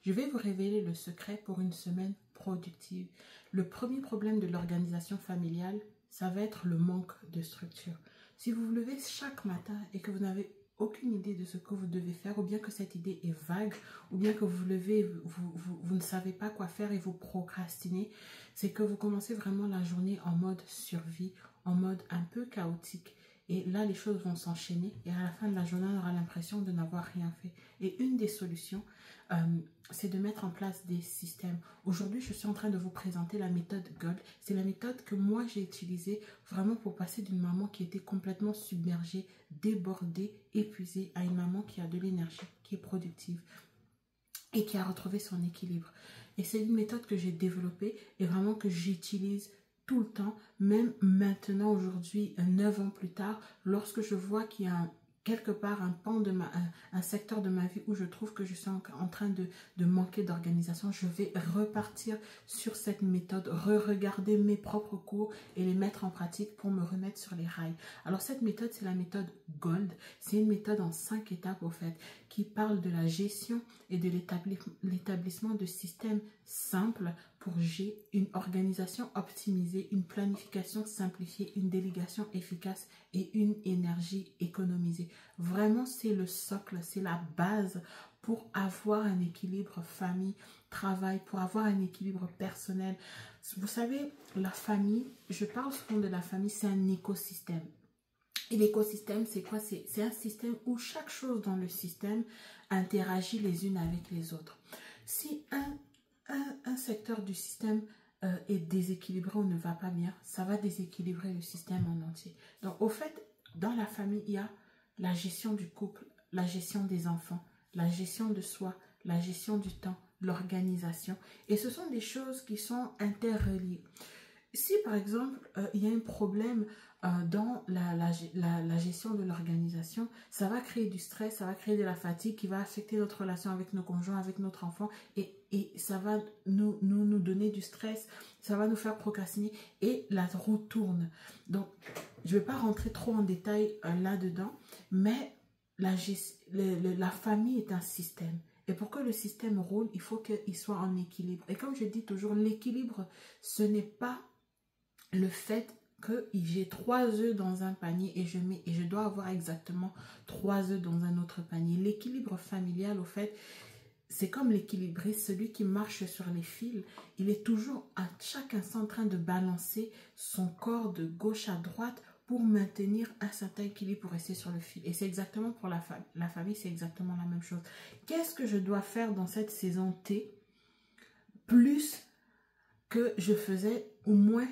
Je vais vous révéler le secret pour une semaine productive. Le premier problème de l'organisation familiale, ça va être le manque de structure. Si vous vous levez chaque matin et que vous n'avez aucune idée de ce que vous devez faire, ou bien que cette idée est vague, ou bien que vous vous levez, vous ne savez pas quoi faire et vous procrastinez, c'est que vous commencez vraiment la journée en mode survie, en mode un peu chaotique. Et là, les choses vont s'enchaîner et à la fin de la journée, on aura l'impression de n'avoir rien fait. Et une des solutions, c'est de mettre en place des systèmes. Aujourd'hui, je suis en train de vous présenter la méthode GOLD. C'est la méthode que moi, j'ai utilisée vraiment pour passer d'une maman qui était complètement submergée, débordée, épuisée, à une maman qui a de l'énergie, qui est productive et qui a retrouvé son équilibre. Et c'est une méthode que j'ai développée et vraiment que j'utilise tout le temps, même maintenant, aujourd'hui, 9 ans plus tard, lorsque je vois qu'il y a quelque part un secteur de ma vie où je trouve que je suis en train de manquer d'organisation, je vais repartir sur cette méthode, re-regarder mes propres cours et les mettre en pratique pour me remettre sur les rails. Alors cette méthode, c'est la méthode GOLD. C'est une méthode en 5 étapes au fait, qui parle de la gestion et de l'établissement de systèmes simples pour gérer une organisation optimisée, une planification simplifiée, une délégation efficace et une énergie économisée. Vraiment, c'est le socle, c'est la base pour avoir un équilibre famille-travail, pour avoir un équilibre personnel. Vous savez, la famille, je parle souvent de la famille, c'est un écosystème. Et l'écosystème, c'est quoi? C'est un système où chaque chose dans le système interagit les unes avec les autres. Si un secteur du système est déséquilibré ou ne va pas bien, ça va déséquilibrer le système en entier. Donc, au fait, dans la famille, il y a la gestion du couple, la gestion des enfants, la gestion de soi, la gestion du temps, l'organisation. Et ce sont des choses qui sont interreliées. Si, par exemple, il y a un problème dans la gestion de l'organisation, ça va créer du stress, ça va créer de la fatigue qui va affecter notre relation avec nos conjoints, avec notre enfant et ça va nous donner du stress, ça va nous faire procrastiner et la roue tourne. Donc, je ne vais pas rentrer trop en détail là-dedans, mais la famille est un système. Et pour que le système roule, il faut qu'il soit en équilibre. Et comme je dis toujours, l'équilibre, ce n'est pas le fait que j'ai 3 œufs dans un panier et je dois avoir exactement 3 œufs dans un autre panier. L'équilibre familial, au fait, c'est comme l'équilibriste, celui qui marche sur les fils. Il est toujours à chaque instant en train de balancer son corps de gauche à droite pour maintenir un certain équilibre pour rester sur le fil. Et c'est exactement pour la famille, c'est exactement la même chose. Qu'est-ce que je dois faire dans cette saison T plus que je faisais, ou moins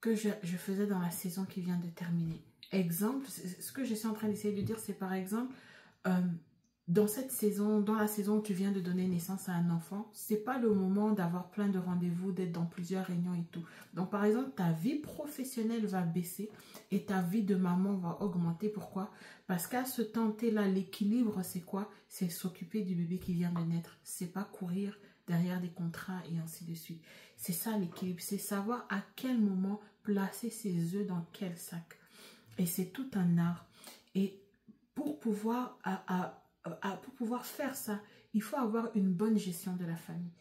que je faisais dans la saison qui vient de terminer? Exemple, ce que je suis en train d'essayer de dire, c'est par exemple, dans la saison où tu viens de donner naissance à un enfant, c'est pas le moment d'avoir plein de rendez-vous, d'être dans plusieurs réunions et tout. Donc, par exemple, ta vie professionnelle va baisser et ta vie de maman va augmenter. Pourquoi? Parce qu'à ce temps-là, l'équilibre, c'est quoi? C'est s'occuper du bébé qui vient de naître. C'est pas courir derrière des contrats et ainsi de suite. C'est ça l'équilibre, c'est savoir à quel moment placer ses œufs dans quel sac. Et c'est tout un art. Et pour pouvoir faire ça, il faut avoir une bonne gestion de la famille.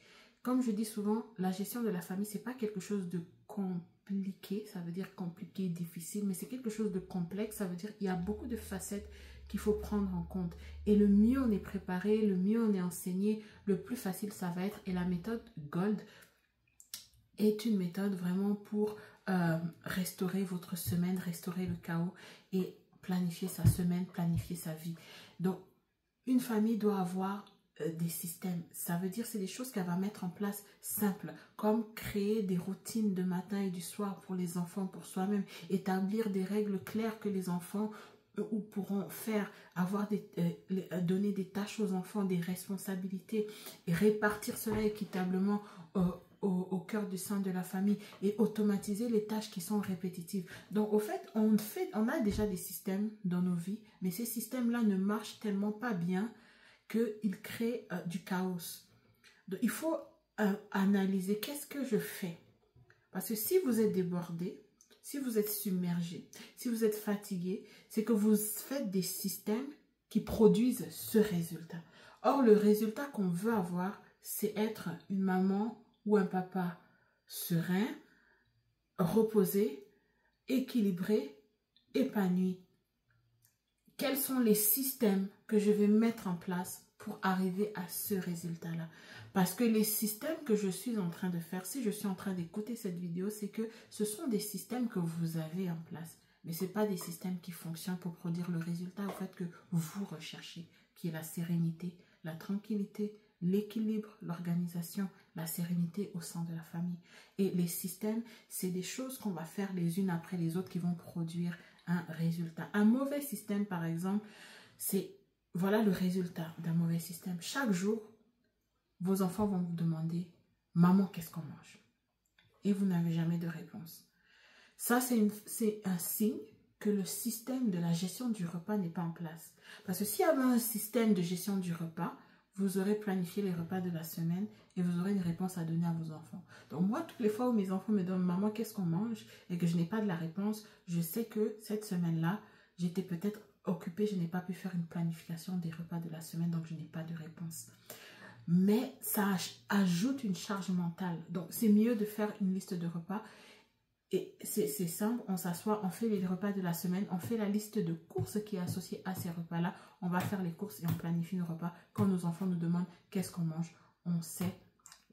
Comme je dis souvent, la gestion de la famille, c'est pas quelque chose de compliqué, ça veut dire compliqué, difficile, mais c'est quelque chose de complexe, ça veut dire qu'il y a beaucoup de facettes qu'il faut prendre en compte. Et le mieux on est préparé, le mieux on est enseigné, le plus facile ça va être. Et la méthode GOLD est une méthode vraiment pour restaurer votre semaine, restaurer le chaos et planifier sa semaine, planifier sa vie. Donc, une famille doit avoir des systèmes. Ça veut dire c'est des choses qu'elle va mettre en place simples, comme créer des routines de matin et du soir pour les enfants, pour soi-même, établir des règles claires que les enfants ou pourront faire, donner des tâches aux enfants, des responsabilités, et répartir cela équitablement au cœur du sein de la famille et automatiser les tâches qui sont répétitives. Donc, au fait, on a déjà des systèmes dans nos vies, mais ces systèmes-là ne marchent tellement pas bien qu'ils créent du chaos. Donc, il faut analyser qu'est-ce que je fais. Parce que si vous êtes débordé, si vous êtes submergé, si vous êtes fatigué, c'est que vous faites des systèmes qui produisent ce résultat. Or, le résultat qu'on veut avoir, c'est être une maman ou un papa serein, reposé, équilibré, épanoui. Quels sont les systèmes que je vais mettre en place pour arriver à ce résultat-là? Parce que les systèmes que je suis en train de faire, si je suis en train d'écouter cette vidéo, c'est que ce sont des systèmes que vous avez en place. Mais ce n'est pas des systèmes qui fonctionnent pour produire le résultat au fait que vous recherchez, qui est la sérénité, la tranquillité, l'équilibre, l'organisation, la sérénité au sein de la famille. Et les systèmes, c'est des choses qu'on va faire les unes après les autres qui vont produire un résultat. Un mauvais système, par exemple, c'est, voilà le résultat d'un mauvais système. Chaque jour, vos enfants vont vous demander, maman, qu'est-ce qu'on mange? Et vous n'avez jamais de réponse. Ça, c'est un signe que le système de la gestion du repas n'est pas en place. Parce que s'il y avait un système de gestion du repas, vous aurez planifié les repas de la semaine et vous aurez une réponse à donner à vos enfants. Donc moi, toutes les fois où mes enfants me demandent « Maman, qu'est-ce qu'on mange ?» et que je n'ai pas de la réponse, je sais que cette semaine-là, j'étais peut-être occupée, je n'ai pas pu faire une planification des repas de la semaine, donc je n'ai pas de réponse. Mais ça ajoute une charge mentale. Donc c'est mieux de faire une liste de repas. Et c'est simple, on s'assoit, on fait les repas de la semaine, on fait la liste de courses qui est associée à ces repas-là. On va faire les courses et on planifie nos repas. Quand nos enfants nous demandent qu'est-ce qu'on mange, on sait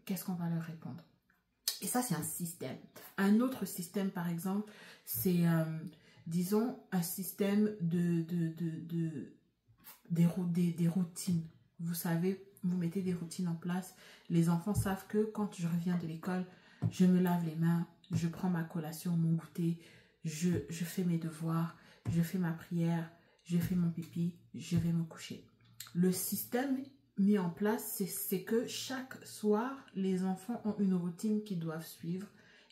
qu'est-ce qu'on va leur répondre. Et ça, c'est un système. Un autre système, par exemple, c'est, disons, un système des routines. Vous savez, vous mettez des routines en place. Les enfants savent que quand je reviens de l'école, je me lave les mains, je prends ma collation, mon goûter, je fais mes devoirs, je fais ma prière, je fais mon pipi, je vais me coucher. Le système mis en place, c'est que chaque soir, les enfants ont une routine qu'ils doivent suivre.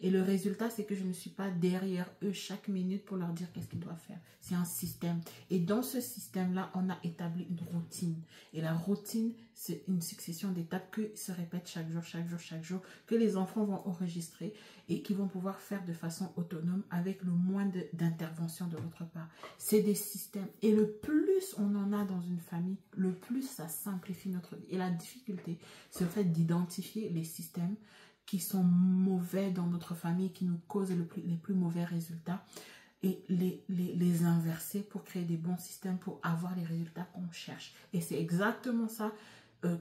Et le résultat, c'est que je ne suis pas derrière eux chaque minute pour leur dire qu'est-ce qu'ils doivent faire. C'est un système. Et dans ce système-là, on a établi une routine. Et la routine, c'est une succession d'étapes qui se répètent chaque jour, chaque jour, chaque jour, que les enfants vont enregistrer et qui vont pouvoir faire de façon autonome avec le moins d'intervention de votre part. C'est des systèmes. Et le plus on en a dans une famille, le plus ça simplifie notre vie. Et la difficulté, c'est le fait d'identifier les systèmes qui sont mauvais dans notre famille, qui nous causent les plus mauvais résultats et les inverser pour créer des bons systèmes, pour avoir les résultats qu'on cherche. Et c'est exactement ça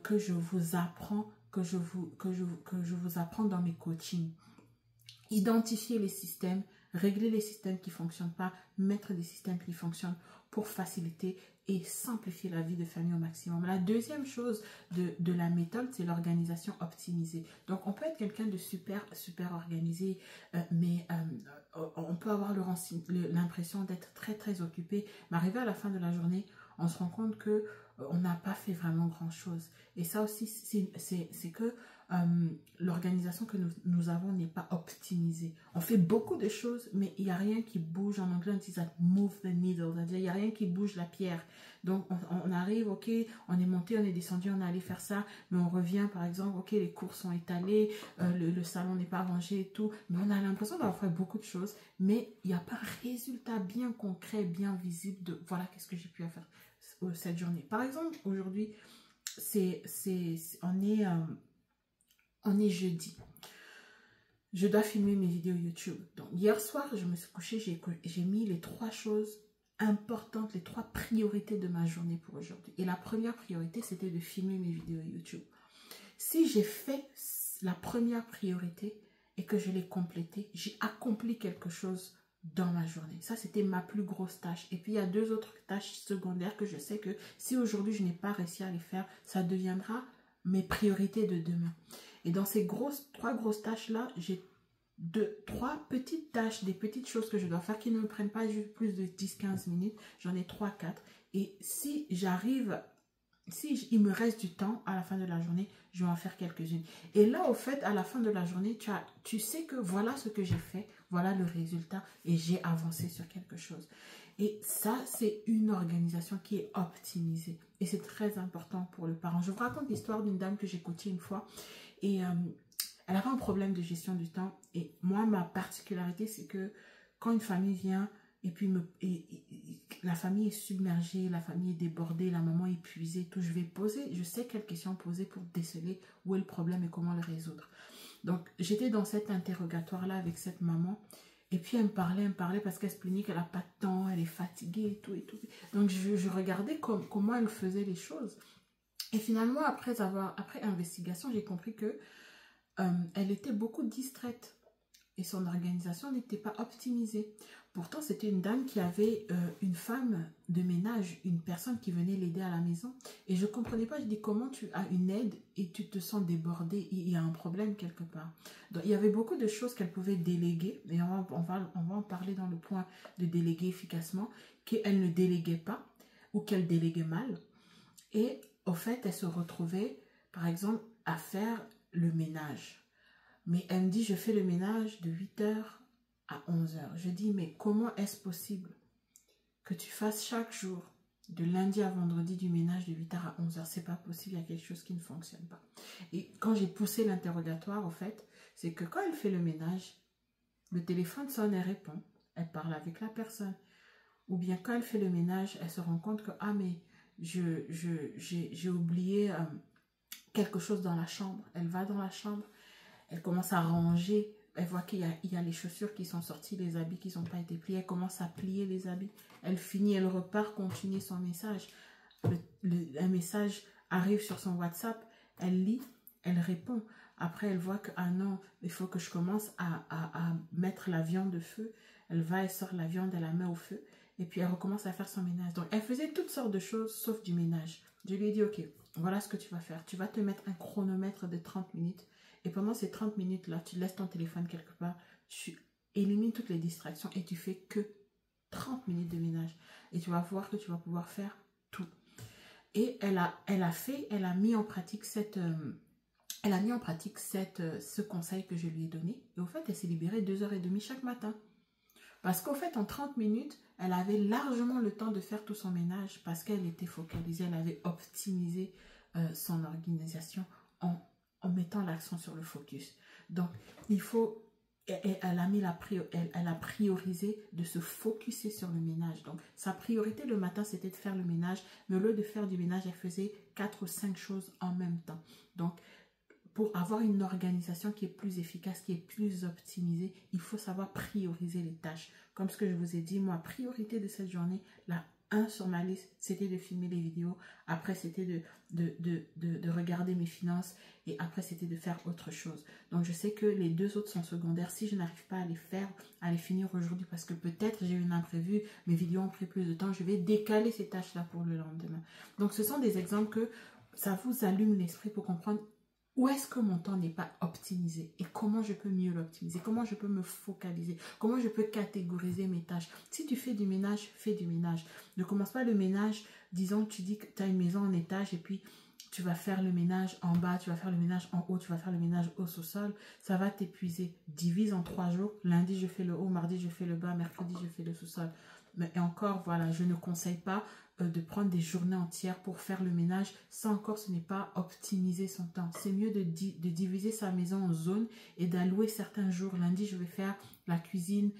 que je vous apprends, que je vous apprends dans mes coachings. Identifier les systèmes, régler les systèmes qui ne fonctionnent pas, mettre des systèmes qui fonctionnent pour faciliter et simplifier la vie de famille au maximum. La deuxième chose de la méthode, c'est l'organisation optimisée. Donc, on peut être quelqu'un de super organisé, mais on peut avoir l'impression d'être très, très occupé. Mais arrivé à la fin de la journée, on se rend compte que on n'a pas fait vraiment grand-chose. Et ça aussi, c'est que l'organisation que nous avons n'est pas optimisée. On fait beaucoup de choses, mais il n'y a rien qui bouge. En anglais, on dit that move the needle. C'est-à-dire, il n'y a rien qui bouge la pierre. Donc, on arrive, ok, on est monté, on est descendu, on est allé faire ça, mais on revient, par exemple, ok, les courses sont étalées, le salon n'est pas rangé et tout. Mais on a l'impression d'avoir fait beaucoup de choses, mais il n'y a pas un résultat bien concret, bien visible de voilà, qu'est-ce que j'ai pu faire cette journée. Par exemple, aujourd'hui, on est jeudi. Je dois filmer mes vidéos YouTube. Donc, hier soir, je me suis couchée, j'ai mis les 3 choses importantes, les 3 priorités de ma journée pour aujourd'hui. Et la première priorité, c'était de filmer mes vidéos YouTube. Si j'ai fait la première priorité et que je l'ai complétée, j'ai accompli quelque chose dans ma journée. Ça, c'était ma plus grosse tâche. Et puis, il y a 2 autres tâches secondaires que je sais que si aujourd'hui, je n'ai pas réussi à les faire, ça deviendra mes priorités de demain. Et dans ces 3 grosses tâches-là, j'ai 3 petites tâches, des petites choses que je dois faire qui ne me prennent pas juste plus de 10-15 minutes. J'en ai 3-4. Et si il me reste du temps à la fin de la journée, je vais en faire quelques-unes. Et là, au fait, à la fin de la journée, tu sais que voilà ce que j'ai fait, voilà le résultat et j'ai avancé sur quelque chose. Et ça, c'est une organisation qui est optimisée. Et c'est très important pour le parent. Je vous raconte l'histoire d'une dame que j'ai coachée une fois. Et elle avait un problème de gestion du temps. Et moi, ma particularité, c'est que quand une famille vient, et puis la famille est submergée, la famille est débordée, la maman est épuisée, tout. Je sais quelles questions poser pour déceler où est le problème et comment le résoudre. Donc, j'étais dans cet interrogatoire-là avec cette maman. Et puis, elle me parlait parce qu'elle se plaignait qu'elle n'a pas de temps, elle est fatiguée et tout et tout. Donc, je regardais comment elle faisait les choses. Et finalement, après investigation, j'ai compris que elle était beaucoup distraite et son organisation n'était pas optimisée. Pourtant, c'était une dame qui avait une femme de ménage, une personne qui venait l'aider à la maison. Et je ne comprenais pas, je dis comment tu as une aide et tu te sens débordée, il y a un problème quelque part. Donc, il y avait beaucoup de choses qu'elle pouvait déléguer, et on va en parler dans le point de déléguer efficacement, qu'elle ne déléguait pas ou qu'elle déléguait mal. Et au fait, elle se retrouvait, par exemple, à faire le ménage. Mais elle me dit, je fais le ménage de 8h à 11h. Je dis, mais comment est-ce possible que tu fasses chaque jour, de lundi à vendredi, du ménage de 8h à 11h? C'est pas possible, il y a quelque chose qui ne fonctionne pas. Et quand j'ai poussé l'interrogatoire, au fait, c'est que quand elle fait le ménage, le téléphone sonne, elle répond, elle parle avec la personne. Ou bien quand elle fait le ménage, elle se rend compte que, ah mais j'ai oublié quelque chose dans la chambre. Elle va dans la chambre, elle commence à ranger, elle voit qu'il y a les chaussures qui sont sorties, les habits qui n'ont pas été pliés, elle commence à plier les habits. Elle finit, elle repart continuer son message. Un message arrive sur son WhatsApp, elle lit, elle répond. Après, elle voit que, ah non, il faut que je commence à mettre la viande de feu. Elle va, elle sort la viande, elle la met au feu. Et puis, elle recommence à faire son ménage. Donc, elle faisait toutes sortes de choses, sauf du ménage. Je lui ai dit, ok, voilà ce que tu vas faire. Tu vas te mettre un chronomètre de 30 minutes. Et pendant ces 30 minutes-là, tu laisses ton téléphone quelque part. Tu élimines toutes les distractions et tu fais que 30 minutes de ménage. Et tu vas voir que tu vas pouvoir faire tout. Et elle a mis en pratique ce conseil que je lui ai donné. Et au fait, elle s'est libérée 2h30 chaque matin. Parce qu'au fait, en 30 minutes, elle avait largement le temps de faire tout son ménage parce qu'elle était focalisée, elle avait optimisé son organisation en mettant l'accent sur le focus. Donc, elle a priorisé de se focuser sur le ménage. Donc, sa priorité le matin, c'était de faire le ménage. Mais au lieu de faire du ménage, elle faisait 4 ou 5 choses en même temps. Donc, pour avoir une organisation qui est plus efficace, qui est plus optimisée, il faut savoir prioriser les tâches. Comme ce que je vous ai dit, moi, priorité de cette journée, la 1 sur ma liste, c'était de filmer les vidéos. Après, c'était de regarder mes finances. Et après, c'était de faire autre chose. Donc, je sais que les 2 autres sont secondaires. Si je n'arrive pas à les faire, à les finir aujourd'hui, parce que peut-être j'ai eu un imprévu, mes vidéos ont pris plus de temps, je vais décaler ces tâches-là pour le lendemain. Donc, ce sont des exemples que ça vous allume l'esprit pour comprendre où est-ce que mon temps n'est pas optimisé et comment je peux mieux l'optimiser, comment je peux me focaliser, comment je peux catégoriser mes tâches. Si tu fais du ménage, fais du ménage. Ne commence pas le ménage, disons, tu dis que tu as une maison en étage et puis tu vas faire le ménage en bas, tu vas faire le ménage en haut, tu vas faire le ménage au sous-sol. Ça va t'épuiser. Divise en 3 jours. Lundi, je fais le haut, mardi, je fais le bas, mercredi, je fais le sous-sol. Mais encore, voilà, je ne conseille pas de prendre des journées entières pour faire le ménage. Ça encore, ce n'est pas optimiser son temps. C'est mieux de diviser sa maison en zones et d'allouer certains jours. Lundi, je vais faire la cuisine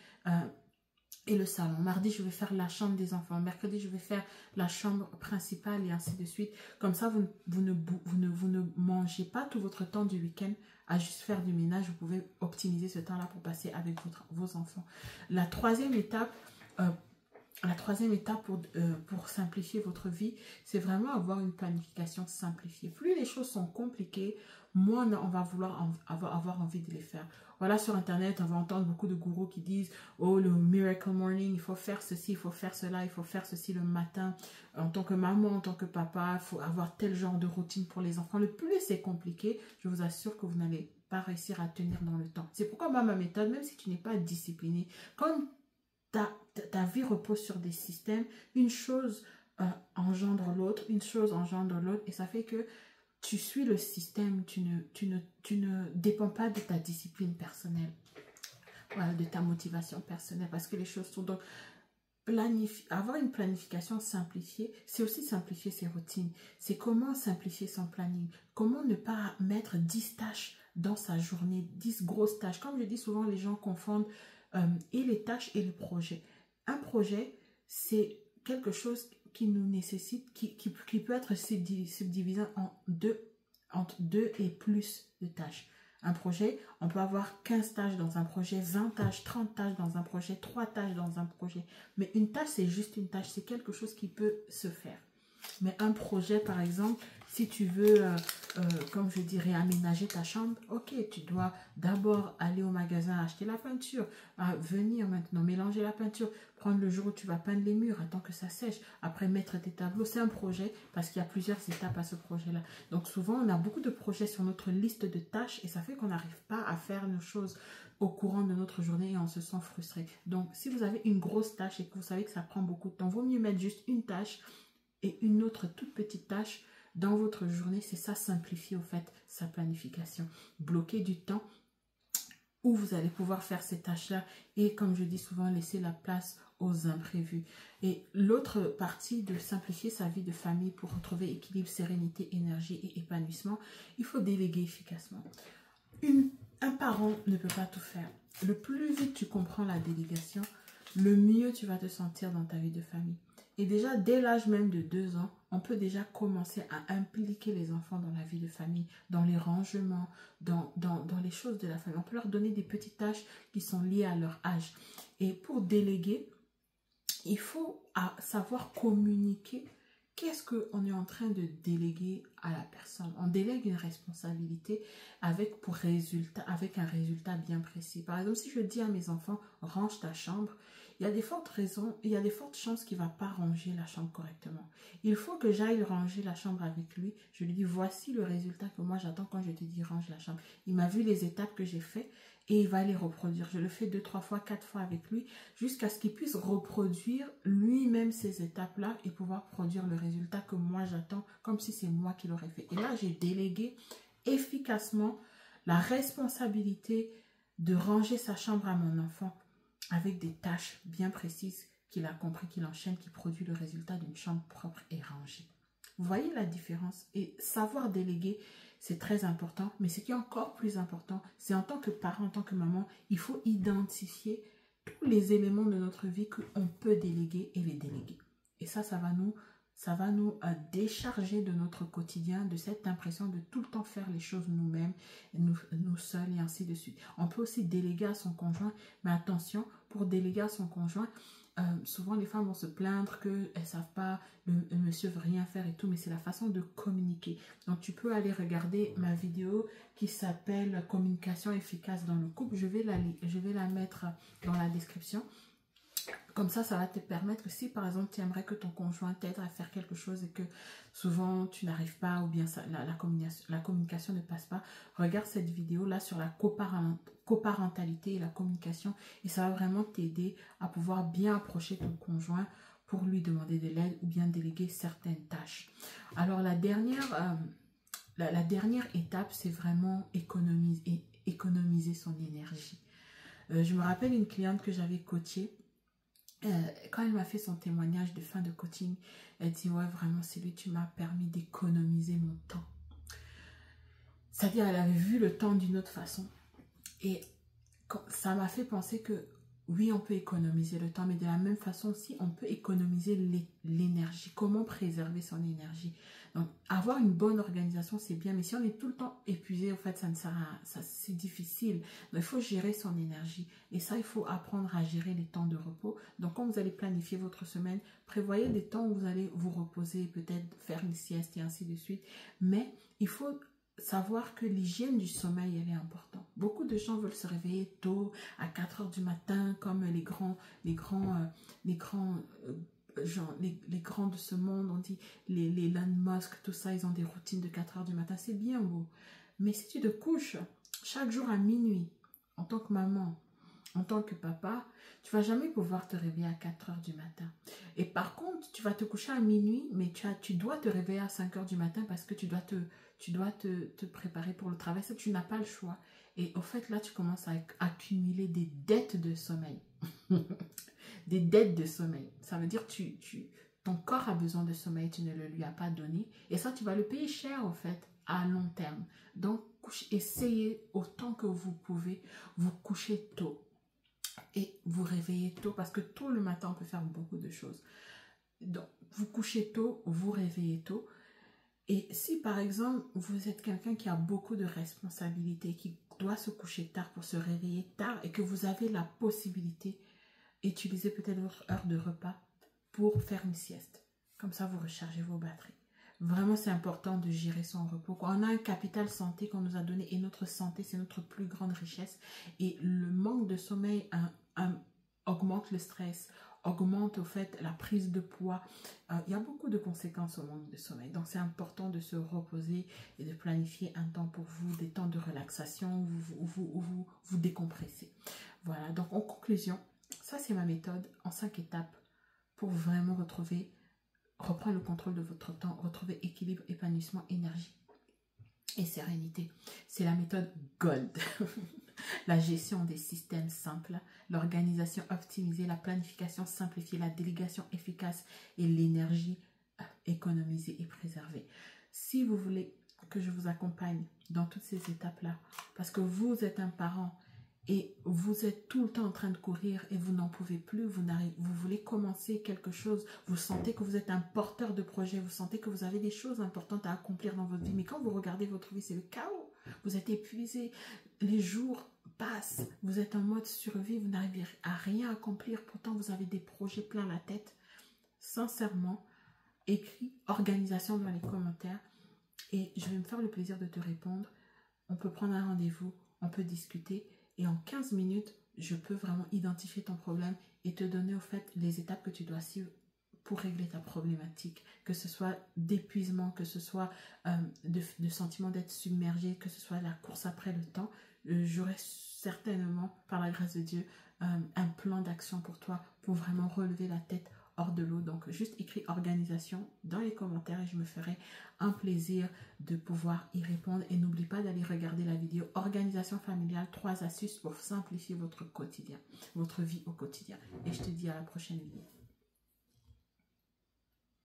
et le salon. Mardi, je vais faire la chambre des enfants. Mercredi, je vais faire la chambre principale et ainsi de suite. Comme ça, vous ne mangez pas tout votre temps du week-end à juste faire du ménage. Vous pouvez optimiser ce temps-là pour passer avec vos enfants. La troisième étape pour simplifier votre vie, c'est vraiment avoir une planification simplifiée. Plus les choses sont compliquées, moins on va vouloir avoir envie de les faire. Voilà, sur Internet, on va entendre beaucoup de gourous qui disent « Oh, le miracle morning, il faut faire ceci, il faut faire cela, il faut faire ceci le matin. En tant que maman, en tant que papa, il faut avoir tel genre de routine pour les enfants. » Le plus c'est compliqué, je vous assure que vous n'allez pas réussir à tenir dans le temps. C'est pourquoi ma méthode, même si tu n'es pas discipliné, comme ta vie repose sur des systèmes, une chose engendre l'autre, une chose engendre l'autre, et ça fait que tu suis le système, tu ne dépends pas de ta discipline personnelle, voilà, de ta motivation personnelle, parce que les choses sont donc... Avoir une planification simplifiée, c'est aussi simplifier ses routines. C'est comment simplifier son planning, comment ne pas mettre 10 tâches dans sa journée, 10 grosses tâches. Comme je dis souvent, les gens confondent et les tâches et les projets. Un projet, c'est quelque chose qui nous nécessite, qui peut être subdivisé entre deux et plus de tâches. Un projet, on peut avoir 15 tâches dans un projet, 20 tâches, 30 tâches dans un projet, 3 tâches dans un projet. Mais une tâche, c'est juste une tâche, c'est quelque chose qui peut se faire. Mais un projet, par exemple, si tu veux, comme je dirais, aménager ta chambre, ok, tu dois d'abord aller au magasin acheter la peinture, venir maintenant mélanger la peinture, prendre le jour où tu vas peindre les murs, attends que ça sèche, après mettre tes tableaux. C'est un projet parce qu'il y a plusieurs étapes à ce projet-là. Donc souvent, on a beaucoup de projets sur notre liste de tâches et ça fait qu'on n'arrive pas à faire nos choses au courant de notre journée et on se sent frustré. Donc, si vous avez une grosse tâche et que vous savez que ça prend beaucoup de temps, vaut mieux mettre juste une tâche et une autre toute petite tâche dans votre journée. C'est ça, simplifier au fait sa planification. Bloquer du temps où vous allez pouvoir faire ces tâches-là et, comme je dis souvent, laisser la place aux imprévus. Et l'autre partie de simplifier sa vie de famille pour retrouver équilibre, sérénité, énergie et épanouissement, il faut déléguer efficacement. Un parent ne peut pas tout faire. Le plus vite tu comprends la délégation, le mieux tu vas te sentir dans ta vie de famille. Et déjà, dès l'âge même de 2 ans, on peut déjà commencer à impliquer les enfants dans la vie de famille, dans les rangements, dans les choses de la famille. On peut leur donner des petites tâches qui sont liées à leur âge. Et pour déléguer, il faut savoir communiquer. Qu'est-ce qu'on est en train de déléguer à la personne? On délègue une responsabilité avec un résultat bien précis. Par exemple, si je dis à mes enfants, range ta chambre, il y a des fortes chances qu'il ne va pas ranger la chambre correctement. Il faut que j'aille ranger la chambre avec lui. Je lui dis, voici le résultat que moi j'attends quand je te dis range la chambre. Il m'a vu les étapes que j'ai faites et il va les reproduire. Je le fais 2, 3 fois, 4 fois avec lui jusqu'à ce qu'il puisse reproduire lui-même ces étapes-là et pouvoir produire le résultat que moi j'attends comme si c'est moi qui l'aurais fait. Et là, j'ai délégué efficacement la responsabilité de ranger sa chambre à mon enfant avec des tâches bien précises qu'il a compris, qu'il enchaîne, qui produit le résultat d'une chambre propre et rangée. Vous voyez la différence? Et savoir déléguer, c'est très important. Mais ce qui est encore plus important, c'est en tant que parent, en tant que maman, il faut identifier tous les éléments de notre vie qu'on peut déléguer et les déléguer. Et ça va nous décharger de notre quotidien, de cette impression de tout le temps faire les choses nous-mêmes, nous seuls et ainsi de suite. On peut aussi déléguer à son conjoint, mais attention, pour déléguer à son conjoint, souvent les femmes vont se plaindre qu'elles ne savent pas, le monsieur veut rien faire et tout, mais c'est la façon de communiquer. Donc tu peux aller regarder ma vidéo qui s'appelle communication efficace dans le couple. Je vais la mettre dans la description. Comme ça va te permettre, si par exemple tu aimerais que ton conjoint t'aide à faire quelque chose et que souvent tu n'arrives pas ou bien la communication ne passe pas, regarde cette vidéo là sur la coparentalité et la communication et ça va vraiment t'aider à pouvoir bien approcher ton conjoint pour lui demander de l'aide ou bien déléguer certaines tâches. Alors la dernière étape, c'est vraiment économiser son énergie. Je me rappelle une cliente que j'avais coachée. Quand elle m'a fait son témoignage de fin de coaching, elle dit, ouais, vraiment, Sylvie, tu m'as permis d'économiser mon temps. C'est-à-dire, elle avait vu le temps d'une autre façon. Et ça m'a fait penser que, oui, on peut économiser le temps, mais de la même façon aussi, on peut économiser l'énergie. Comment préserver son énergie? Donc, avoir une bonne organisation, c'est bien, mais si on est tout le temps épuisé, en fait, ça ne sert à ça, c'est difficile. Donc, il faut gérer son énergie. Et ça, il faut apprendre à gérer les temps de repos. Donc, quand vous allez planifier votre semaine, prévoyez des temps où vous allez vous reposer, peut-être faire une sieste et ainsi de suite. Mais il faut savoir que l'hygiène du sommeil, elle est importante. Beaucoup de gens veulent se réveiller tôt, à 4 h du matin, comme les grands de ce monde, on dit les Elon Musk, tout ça, ils ont des routines de 4 h du matin, c'est bien beau. Mais si tu te couches chaque jour à minuit, en tant que maman, en tant que papa, tu vas jamais pouvoir te réveiller à 4 h du matin. Et par contre, tu vas te coucher à minuit, mais tu dois te réveiller à 5 h du matin parce que tu dois te préparer pour le travail. Ça, tu n'as pas le choix. Et au fait, là, tu commences à accumuler des dettes de sommeil. Des dettes de sommeil. Ça veut dire que ton corps a besoin de sommeil, tu ne le lui as pas donné. Et ça, tu vas le payer cher, au fait, à long terme. Donc, essayez autant que vous pouvez vous coucher tôt. Et vous réveillez tôt, parce que tôt le matin, on peut faire beaucoup de choses. Donc, vous couchez tôt, vous réveillez tôt. Et si par exemple, vous êtes quelqu'un qui a beaucoup de responsabilités, qui doit se coucher tard pour se réveiller tard, et que vous avez la possibilité, utilisez peut-être votre heure de repas pour faire une sieste. Comme ça, vous rechargez vos batteries. Vraiment, c'est important de gérer son repos. On a un capital santé qu'on nous a donné, et notre santé, c'est notre plus grande richesse. Et le manque de sommeil augmente le stress, augmente au fait la prise de poids. Il y a beaucoup de conséquences au manque de sommeil. Donc, c'est important de se reposer et de planifier un temps pour vous, des temps de relaxation où vous décompressez. Voilà, donc en conclusion, ça c'est ma méthode en 5 étapes pour vraiment reprendre le contrôle de votre temps, retrouver équilibre, épanouissement, énergie et sérénité. C'est la méthode GOLD. La gestion des systèmes simples, l'organisation optimisée, la planification simplifiée, la délégation efficace et l'énergie économisée et préservée. Si vous voulez que je vous accompagne dans toutes ces étapes-là, parce que vous êtes un parent et vous êtes tout le temps en train de courir et vous n'en pouvez plus, vous voulez commencer quelque chose, vous sentez que vous êtes un porteur de projet, vous sentez que vous avez des choses importantes à accomplir dans votre vie, mais quand vous regardez votre vie, c'est le chaos, vous êtes épuisé, les jours passent, vous êtes en mode survie, vous n'arrivez à rien accomplir, pourtant vous avez des projets plein la tête. Sincèrement, écris organisation dans les commentaires et je vais me faire le plaisir de te répondre. On peut prendre un rendez-vous, on peut discuter et en 15 minutes, je peux vraiment identifier ton problème et te donner au fait les étapes que tu dois suivre pour régler ta problématique, que ce soit d'épuisement, que ce soit de sentiment d'être submergé, que ce soit la course après le temps. J'aurai certainement, par la grâce de Dieu, un plan d'action pour toi pour vraiment relever la tête hors de l'eau. Donc, juste écris organisation dans les commentaires et je me ferai un plaisir de pouvoir y répondre. Et n'oublie pas d'aller regarder la vidéo organisation familiale, 3 astuces pour simplifier votre quotidien, votre vie au quotidien. Et je te dis à la prochaine vidéo.